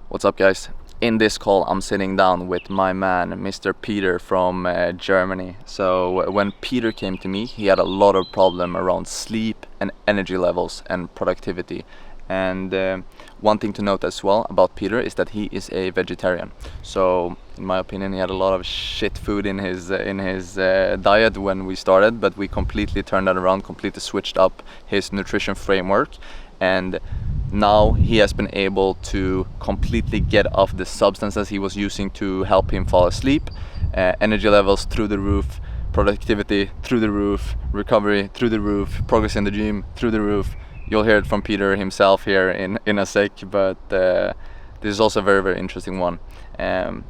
What's up, guys? In this call, I'm sitting down with my man, Mr. Peter from Germany. So when Peter came to me, he had a lot of problem around sleep and energy levels and productivity. And one thing to note as well about Peter is that he is a vegetarian. So in my opinion, he had a lot of shit food in his diet when we started, but we completely turned that around, completely switched up his nutrition framework, and now he has been able to completely get off the substances he was using to help him fall asleep. Energy levels through the roof, productivity through the roof, recovery through the roof, progress in the gym through the roof. You'll hear it from Peter himself here in a sec, but this is also a very, very interesting one.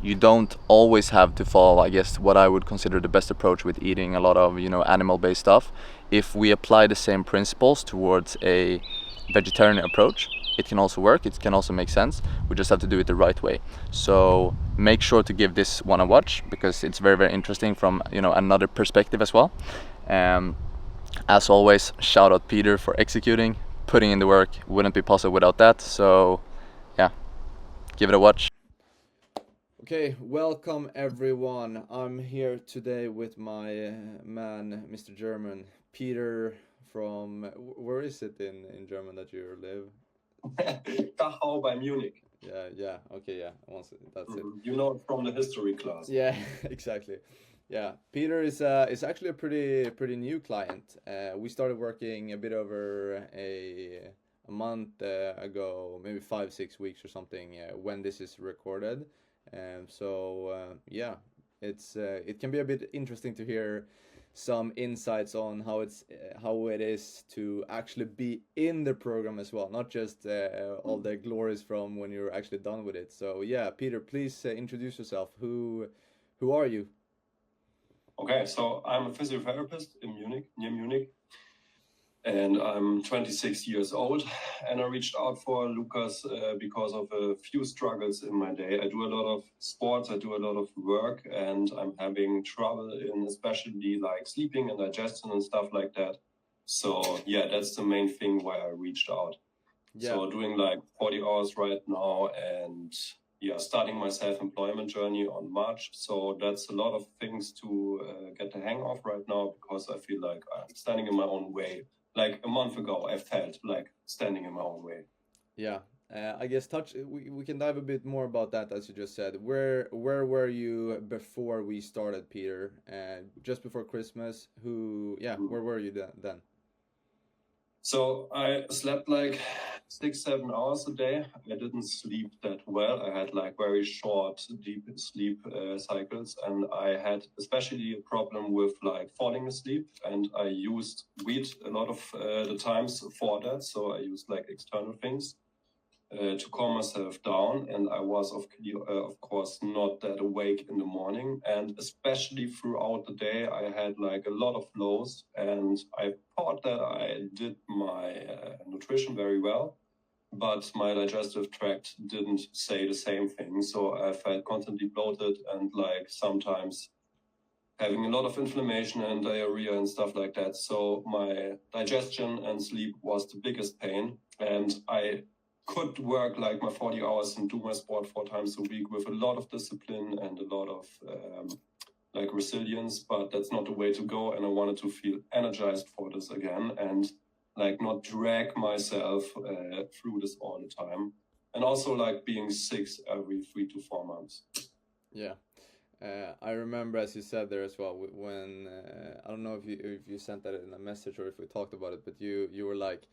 You don't always have to follow, I guess, what I would consider the best approach with eating a lot of, animal-based stuff. If we apply the same principles towards a vegetarian approach, it can also work, it can also make sense. We just have to do it the right way. So make sure to give this one a watch, because it's very, very interesting from another perspective as well. As always, shout out Peter for executing, putting in the work. Wouldn't be possible without that. So yeah, give it a watch. Okay, welcome everyone. I'm here today with my man, Mr. German, Peter from, where is it in German that you live? Dachau by Munich. Yeah, okay, yeah, that's it. You know it from the history class. Yeah, exactly. Yeah, Peter is actually a pretty new client. We started working a bit over a month ago, maybe 5-6 weeks or something, when this is recorded. Yeah, it can be a bit interesting to hear some insights on how it is to actually be in the program as well, not just all the glories from when you're actually done with it. So yeah, Peter, please introduce yourself. Who are you? Okay, so I'm a physiotherapist in Munich, near Munich, and I'm 26 years old. And I reached out for Lucas because of a few struggles in my day. I do a lot of sports, I do a lot of work, and I'm having trouble in especially like sleeping and digestion and stuff like that. So yeah, that's the main thing why I reached out. Yeah. So doing like 40 hours right now, and yeah, starting my self-employment journey on March. So that's a lot of things to get the hang of right now, because I feel like I'm standing in my own way. Like a month ago, I felt like standing in my own way. Yeah. I guess we can dive a bit more about that, as you just said. Where were you before we started, Peter? Just before Christmas. Where were you then? So I slept like 6-7 hours a day. I didn't sleep that well. I had like very short, deep sleep cycles, and I had especially a problem with like falling asleep. And I used weed a lot of the times for that. So I used like external things to calm myself down, and I was of course not that awake in the morning, and especially throughout the day I had like a lot of lows, and I thought that I did my nutrition very well, but my digestive tract didn't say the same thing. So I felt constantly bloated and like sometimes having a lot of inflammation and diarrhea and stuff like that. So my digestion and sleep was the biggest pain, and I could work like my 40 hours and do my sport 4 times a week with a lot of discipline and a lot of like resilience, but that's not the way to go. And I wanted to feel energized for this again, and like not drag myself through this all the time. And also like being sick every 3 to 4 months. Yeah. I remember, as you said there as well, when I don't know if you sent that in a message or if we talked about it, but you were like,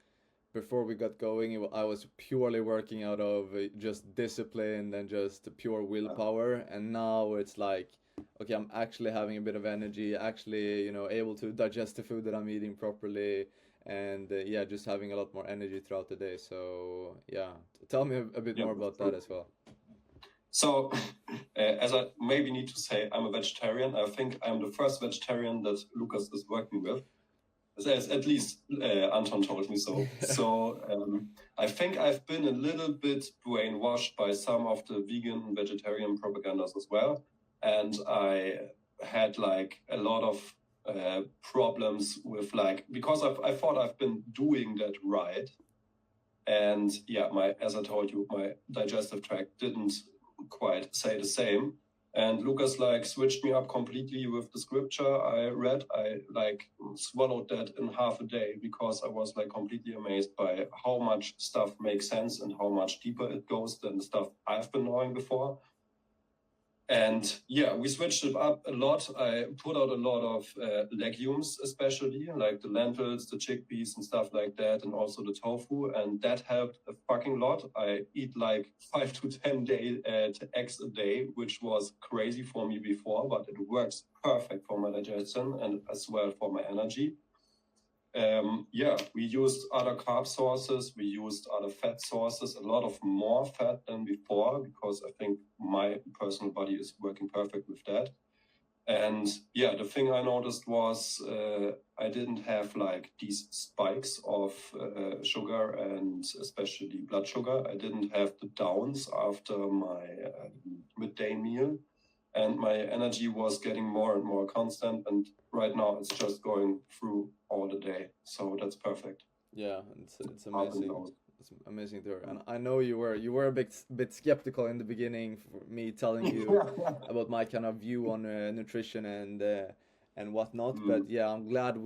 before we got going, I was purely working out of just discipline and just pure willpower, and now it's like, okay, I'm actually having a bit of energy, actually, able to digest the food that I'm eating properly, and yeah, just having a lot more energy throughout the day. So yeah, tell me a bit more about that as well. So, as I maybe need to say, I'm a vegetarian. I think I'm the first vegetarian that Lucas is working with. As at least Anton told me so. So I think I've been a little bit brainwashed by some of the vegan and vegetarian propagandas as well. And I had like a lot of problems with like, because I thought I've been doing that right. And yeah, as I told you, my digestive tract didn't quite say the same. And Lucas like switched me up completely with the scripture I read. I like swallowed that in half a day because I was like completely amazed by how much stuff makes sense and how much deeper it goes than the stuff I've been knowing before. And yeah, we switched it up a lot. I put out a lot of legumes, especially like the lentils, the chickpeas and stuff like that, and also the tofu. And that helped a fucking lot. I eat like 5 to 10 eggs a day, which was crazy for me before, but it works perfect for my digestion and as well for my energy. Yeah, we used other carb sources, we used other fat sources, a lot of more fat than before, because I think my personal body is working perfect with that. And yeah, the thing I noticed was I didn't have like these spikes of sugar and especially blood sugar. I didn't have the downs after my midday meal. And my energy was getting more and more constant. And right now it's just going through all the day. So that's perfect. Yeah, it's amazing. It's amazing to hear. And I know you were a bit skeptical in the beginning for me telling you about my kind of view on nutrition and whatnot. But yeah, I'm glad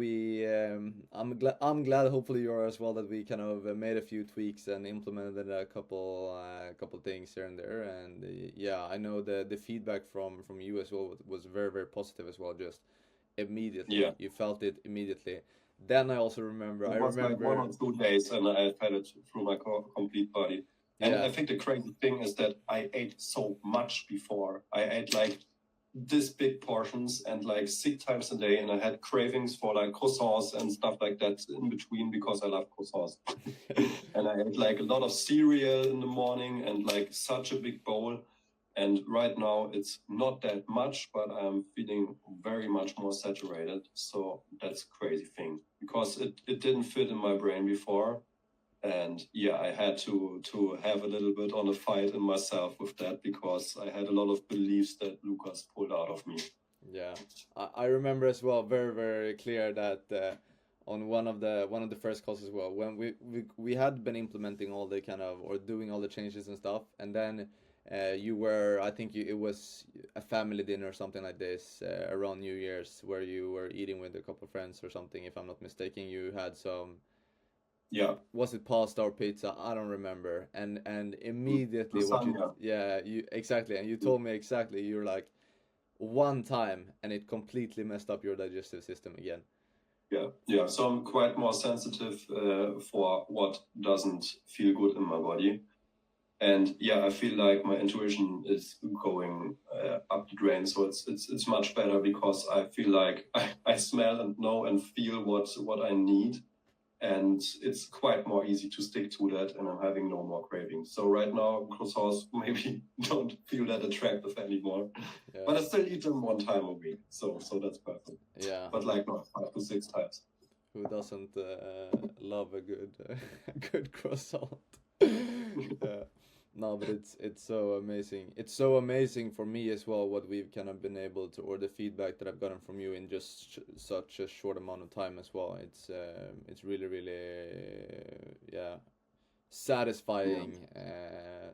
I'm glad hopefully you're as well, that we kind of made a few tweaks and implemented a couple things here and there. And yeah, I know the feedback from you as well was very, very positive as well. Just immediately, Yeah. you felt it immediately. Then I also remember, It was like 1 or 2 days and I felt it through my complete body. And Yeah. I think the crazy thing is that I ate so much before. I ate like this big portions and like 6 times a day, and I had cravings for like croissants and stuff like that in between because I love croissants. And I ate like a lot of cereal in the morning and like such a big bowl. And right now it's not that much, but I'm feeling very much more saturated. So that's a crazy thing because it didn't fit in my brain before. And yeah, I had to have a little bit on a fight in myself with that because I had a lot of beliefs that Lucas pulled out of me. Yeah, I remember as well very, very clear that on one of the first calls as well, when we had been implementing all the kind of, or doing all the changes and stuff, and then you were, I think it was a family dinner or something like this around New Year's, where you were eating with a couple of friends or something, if I'm not mistaken. You had some, Yeah, was it pasta or pizza? I don't remember. And immediately what you, lasagna. yeah, you exactly, and you told me exactly, you're like, one time and it completely messed up your digestive system again. Yeah. So I'm quite more sensitive for what doesn't feel good in my body. And yeah, I feel like my intuition is going up the drain. So it's much better because I feel like I smell and know and feel what I need. And it's quite more easy to stick to that, and I'm having no more cravings. So right now, croissants maybe don't feel that attractive anymore, Yeah. but I still eat them 1 time a week. So that's perfect. Yeah. But like not 5 to 6 times. Who doesn't love a good a good croissant? Yeah. No, but it's so amazing. It's so amazing for me as well what we've kind of been able to, or the feedback that I've gotten from you in just such a short amount of time as well. It's really, really yeah, satisfying.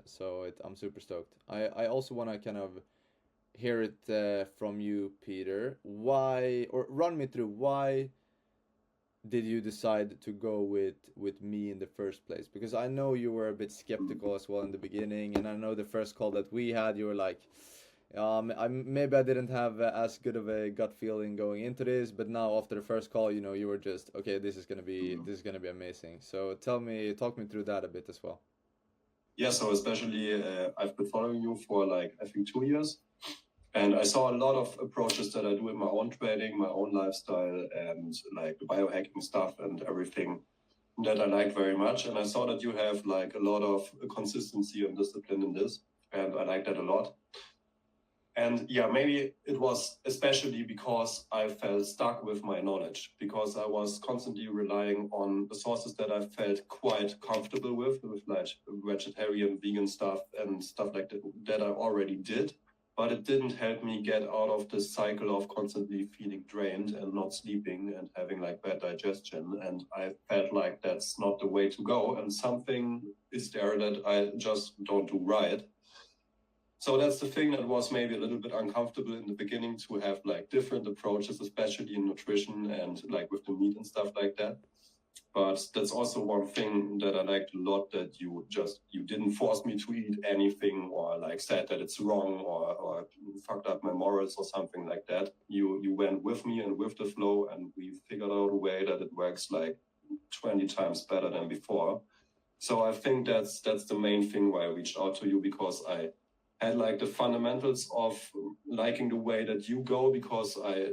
So I'm super stoked. I also want to kind of hear it from you, Peter. Why, or run me through why did you decide to go with me in the first place? Because I know you were a bit skeptical as well in the beginning, and I know the first call that we had, you were like, maybe I didn't have as good of a gut feeling going into this, but now after the first call, you were just, okay, this is gonna be amazing. So talk me through that a bit as well. Yeah, so especially I've been following you for like I think 2 years. And I saw a lot of approaches that I do in my own training, my own lifestyle, and like the biohacking stuff and everything that I like very much. And I saw that you have like a lot of consistency and discipline in this, and I like that a lot. And yeah, maybe it was especially because I felt stuck with my knowledge, because I was constantly relying on the sources that I felt quite comfortable with like vegetarian, vegan stuff and stuff like that I already did. but it didn't help me get out of the cycle of constantly feeling drained and not sleeping and having like bad digestion. And I felt like that's not the way to go. And something is there that I just don't do right. So that's the thing that was maybe a little bit uncomfortable in the beginning, to have like different approaches, especially in nutrition and like with the meat and stuff like that. But that's also one thing that I liked a lot, that you didn't force me to eat anything, or like said that it's wrong, or fucked up my morals or something like that. You went with me and with the flow, and we figured out a way that it works like 20 times better than before. So I think that's the main thing why I reached out to you, because I had like the fundamentals of liking the way that you go, because I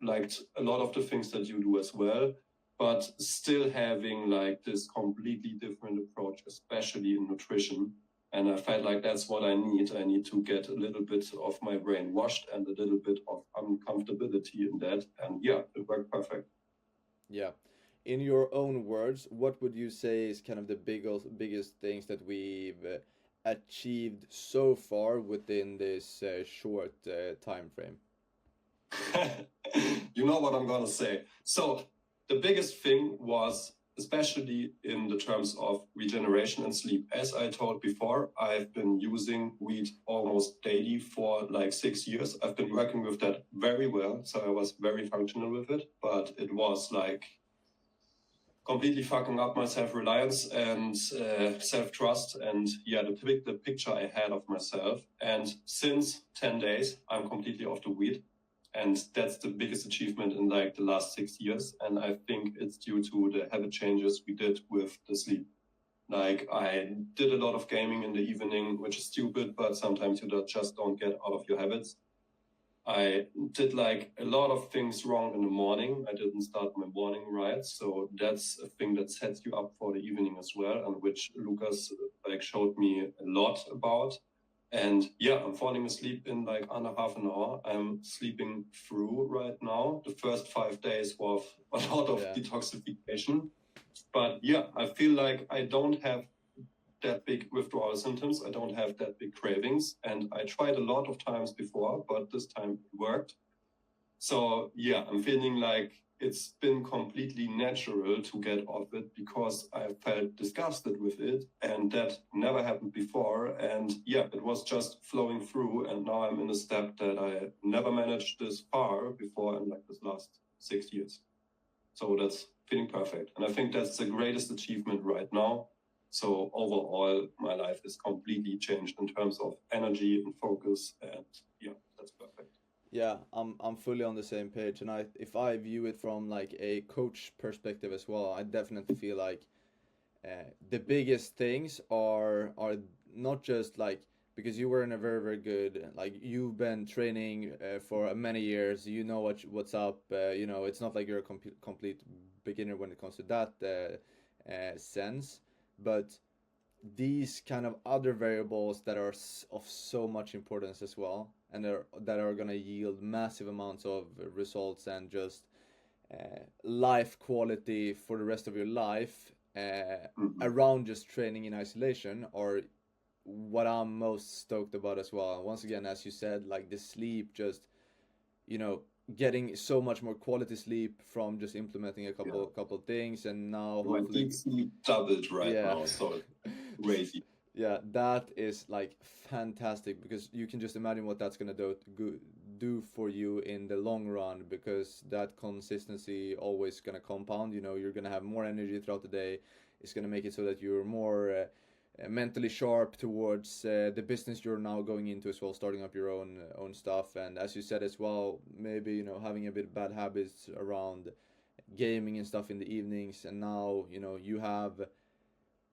liked a lot of the things that you do as well, but still having like this completely different approach, especially in nutrition. And I felt like that's what I need. I need to get a little bit of my brain washed and a little bit of uncomfortability in that. And yeah, it worked perfect. Yeah. In your own words, what would you say is kind of the biggest things that we've achieved so far within this short time frame? You know what I'm going to say. So the biggest thing was, especially in the terms of regeneration and sleep. As I told before, I've been using wheat almost daily for like 6 years. I've been working with that very well. So I was very functional with it, but it was like completely fucking up my self-reliance and self-trust, and yeah, the picture I had of myself. And since 10 days, I'm completely off the weed. And that's the biggest achievement in like the last 6 years. And I think it's due to the habit changes we did with the sleep. Like I did a lot of gaming in the evening, which is stupid, but sometimes you just don't get out of your habits. I did like a lot of things wrong in the morning. I didn't start my morning right. So that's a thing that sets you up for the evening as well, and which Lucas like showed me a lot about. And yeah, I'm falling asleep in like under half an hour. I'm sleeping through right now. The first 5 days was a lot of detoxification. But yeah, I feel like I don't have that big withdrawal symptoms. I don't have that big cravings. And I tried a lot of times before, but this time it worked. So yeah, I'm feeling like it's been completely natural to get off it, because I felt disgusted with it, and that never happened before. And yeah, it was just flowing through, and now I'm in a step that I never managed this far before in like this last 6 years. So that's feeling perfect. And I think that's the greatest achievement right now. So overall, my life is completely changed in terms of energy and focus, and yeah, that's perfect. Yeah, I'm fully on the same page, and if I view it from like a coach perspective as well, I definitely feel like the biggest things are not just like, because you were in a very good, like you've been training for many years, you know what's up, you know, it's not like you're a complete beginner when it comes to that sense, but these kind of other variables that are of so much importance as well, and that are going to yield massive amounts of results and just life quality for the rest of your life around just training in isolation, are what I'm most stoked about as well. And once again, as you said, like the sleep, just, you know, getting so much more quality sleep from just implementing a couple things, and now my hopefully deep sleep doubled right now, so crazy. Yeah, that is like fantastic, because you can just imagine what that's gonna do for you in the long run, because that consistency always gonna compound. You know, you're gonna have more energy throughout the day. It's gonna make it so that you're more mentally sharp towards the business you're now going into as well, starting up your own stuff. And as you said as well, maybe, you know, having a bit of bad habits around gaming and stuff in the evenings, and now, you know,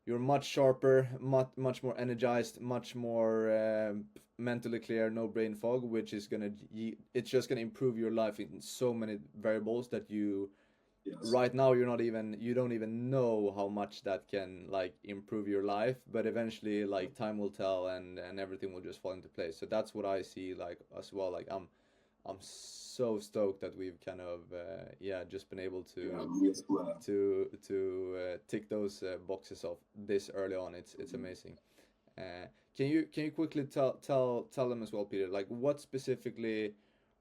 you're much sharper, much more energized, much more mentally clear, no brain fog, which is it's just gonna improve your life in so many variables that you right now you don't even know how much that can like improve your life, but eventually like time will tell, and everything will just fall into place. So that's what I see like as well. Like I'm so stoked that we've kind of just been able to tick those boxes off this early on. It's amazing. Can you quickly tell them as well, Peter, like what specifically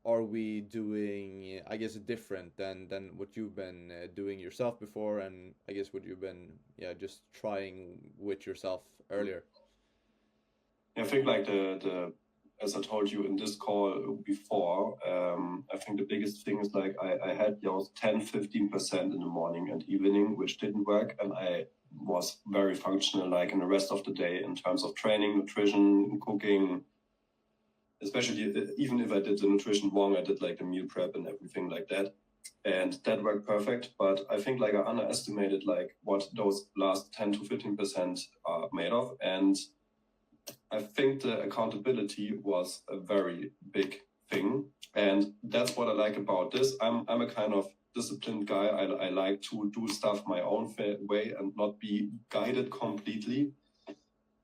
are we doing, I guess, different than what you've been doing yourself before, and I guess what you've been, yeah, just trying with yourself earlier? I think like the as I told you in this call before, I think the biggest thing is like I had 10-15% in the morning and evening, which didn't work, and I was very functional like in the rest of the day in terms of training, nutrition, cooking, especially even if I did the nutrition wrong, I did like the meal prep and everything like that. And that worked perfect. But I think like I underestimated like what those last 10 to 15% are made of. And I think the accountability was a very big thing. And that's what I like about this. I'm a kind of disciplined guy. I like to do stuff my own way and not be guided completely.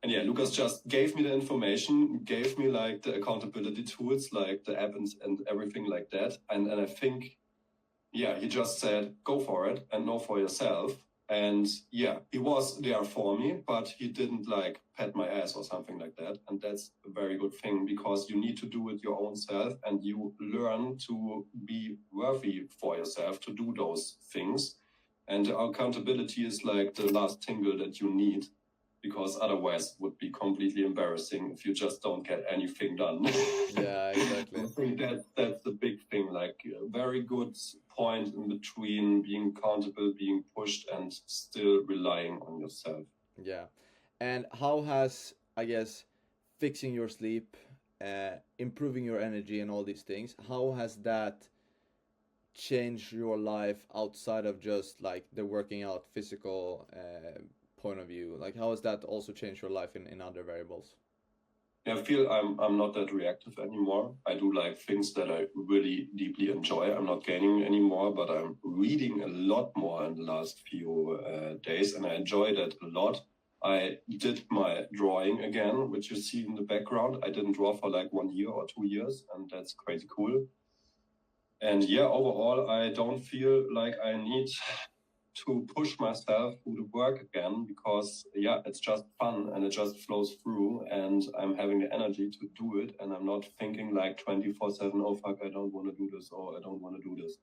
And yeah, Lucas just gave me the information, gave me like the accountability tools, like the app and everything like that. And I think, yeah, he just said, go for it and know for yourself. And yeah, he was there for me, but he didn't like pat my ass or something like that. And that's a very good thing because you need to do it your own self and you learn to be worthy for yourself to do those things. And accountability is like the last tingle that you need because otherwise it would be completely embarrassing if you just don't get anything done. Yeah, exactly. I think that's the big thing, like a very good point in between being accountable, being pushed, and still relying on yourself. Yeah. And how has, I guess, fixing your sleep, improving your energy, and all these things, how has that changed your life outside of just like the working out physical point of view? Like, how has that also changed your life in other variables? Yeah, I feel I'm not that reactive anymore. I do like things that I really deeply enjoy. I'm not gaining anymore, but I'm reading a lot more in the last few days, and I enjoy that a lot. I did my drawing again, which you see in the background. I didn't draw for like 1 year or 2 years, and that's crazy cool. And yeah, overall, I don't feel like I need to push myself through the work again because yeah, it's just fun and it just flows through and I'm having the energy to do it and I'm not thinking like 24/7, oh fuck, I don't want to do this or I don't want to do this.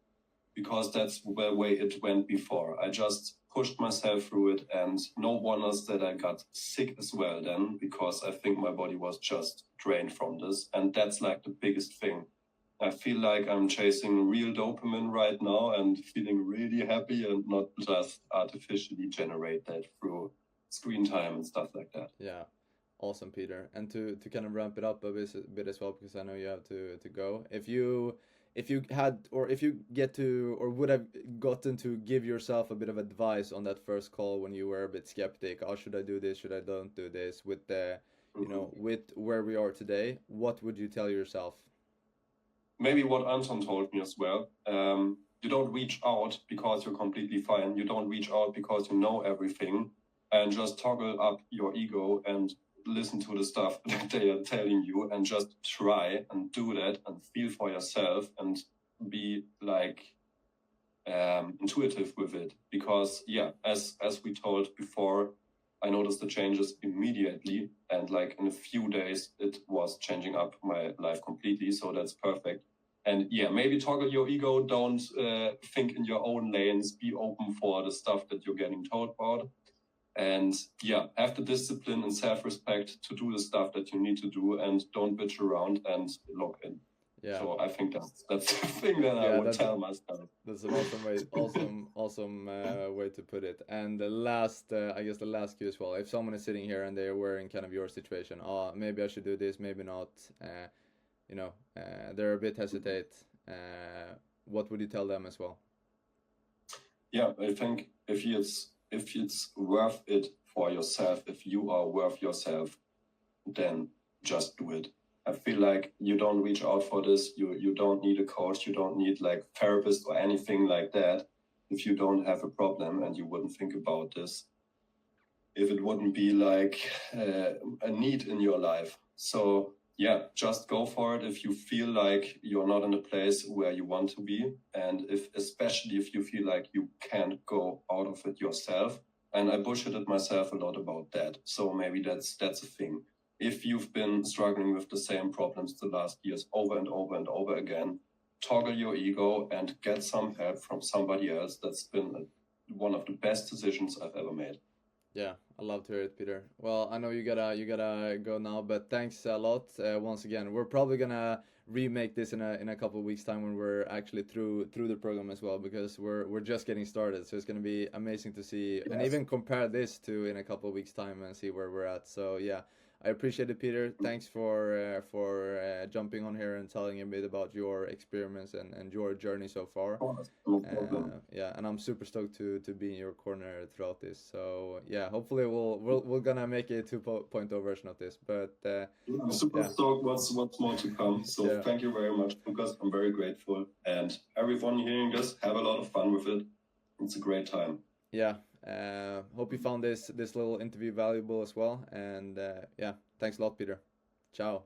Because that's the way it went before. I just pushed myself through it and no wonders that I got sick as well then because I think my body was just drained from this. And that's like the biggest thing. I feel like I'm chasing real dopamine right now and feeling really happy and not just artificially generate that through screen time and stuff like that. Yeah, awesome, Peter. And to kind of ramp it up a bit as well, because I know you have to go. If you had or if you get to or would have gotten to give yourself a bit of advice on that first call when you were a bit skeptic, oh, should I do this? Should I don't do this? With the with where we are today, what would you tell yourself? Maybe what Anton told me as well. You don't reach out because you're completely fine. You don't reach out because you know everything and just toggle up your ego and listen to the stuff that they are telling you and just try and do that and feel for yourself and be like intuitive with it. Because yeah, as we told before, I noticed the changes immediately and like in a few days it was changing up my life completely. So that's perfect. And yeah, maybe toggle your ego. Don't think in your own lanes. Be open for the stuff that you're getting told about. And yeah, have the discipline and self-respect to do the stuff that you need to do and don't bitch around and log in. Yeah. So I think that's the thing that I would tell myself. That's an awesome way, awesome way to put it. And the last, I guess the last cue as well. If someone is sitting here and they are in kind of your situation, oh, maybe I should do this, maybe not. They're a bit hesitate. What would you tell them as well? Yeah, I think if it's worth it for yourself, if you are worth yourself, then just do it. I feel like you don't reach out for this. You don't need a coach. You don't need like therapist or anything like that. If you don't have a problem and you wouldn't think about this, if it wouldn't be like a need in your life. So yeah, just go for it if you feel like you're not in a place where you want to be. And especially if you feel like you can't go out of it yourself. And I bullshitted myself a lot about that. So maybe that's a thing. If you've been struggling with the same problems the last years over and over and over again, toggle your ego and get some help from somebody else. That's been one of the best decisions I've ever made. Yeah, I love to hear it, Peter. Well, I know you gotta go now, but thanks a lot once again. We're probably gonna remake this in a couple of weeks time when we're actually through the program as well, because we're just getting started. So it's gonna be amazing to see and even compare this to in a couple of weeks time and see where we're at. So yeah, I appreciate it, Peter. Thanks for jumping on here and telling a bit about your experiments and your journey so far. No problem. Yeah, and I'm super stoked to be in your corner throughout this. So yeah, hopefully we're gonna make a 2.0 version of this. But I'm super stoked what's more to come. So thank you very much, Lucas. I'm very grateful. And everyone hearing this, have a lot of fun with it. It's a great time. Yeah. Hope you found this little interview valuable as well. And yeah, thanks a lot, Peter. Ciao.